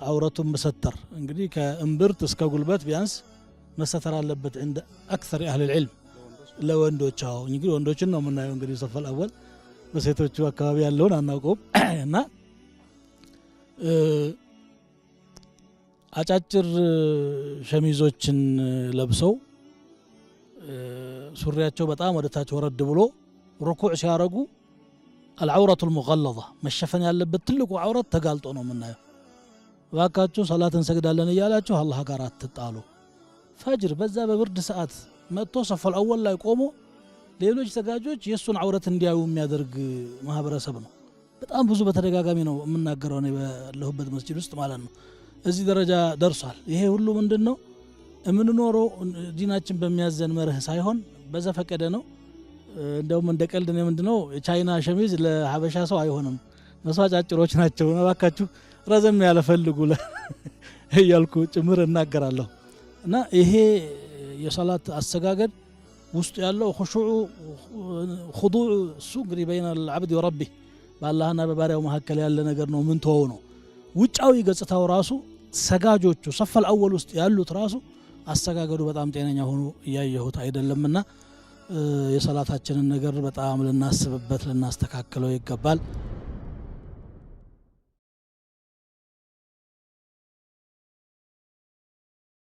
عورتهم مستر እንግዲህ ከእምብርት እስከ ጉልበት ቢያንስ መሰተር አለበት عند اكثر اهل العلم ለወንዶች እንግዲህ ወንዶችን ነው የምናየው እንግዲህ ሰፈል አወል በሴቶቹ አካባቢ ያለውን አናውቀውም እና አጫጭር ሸሚዞችን ለብሰው ሱሪያቸው በጣም ወደታች ወረድ ብሎ ሩኩዕ ሲያረጉ العورة المغلظة መሸፈን ያለበት ትልቁ عورت ተጋልጦ ነው የምናየው ዋካችሁ ሰላትን ሰግዳለን ይያላችሁ አላህ ጋር አትጣሉ ፈጅር በዛ በብርድ ሰዓት መጥቶ ሰፈል አወል ላይ ቆሞ ሌሎች ሰጋጆች የሱን عورت እንዲያዩ የሚያደርግ ማህበረሰብ ነው በጣም ብዙ በተደጋጋሚ ነው የምናገረው ነው ባለሁበት መስጂድ ውስጥ ማለት ነው እዚህ ደረጃ ደርሷል ይሄ ሁሉ ምንድነው እምንኖረው ዲናችን በሚያዘን መርህ ሳይሆን በዘፈቀደ ነው እንደውም እንደ ቀልድ ነው ምንድነው ቻይና ሸሚዝ ለሐበሻ ሰው አይሆንም መስዋዕጫጭሮች ናቸው ነባካችሁ ረዘም ያለ ፈልጉ ለያልኩ ጭምር እናገራለሁ እና ይሄ የሶላት አሰጋገድ ውስጥ ያለው ኹሹዕ ኹዱዕ ሱግሪ بين العبد وربه በአላህና በባሪያው መካከል ያለ ነገር ነው ምን ተወው ነው ውጫዊ ገጽታው ራሱ ሰጋጆቹ ሰፈል አወል ውስጥ ያሉት ራሱ አሰጋገዱ በጣም ጤነኛ ሆኖ ያየሁት አይደለምና የሰላታችንን ነገር በጣም ልናስብበት ልናስተካክለው ይገባል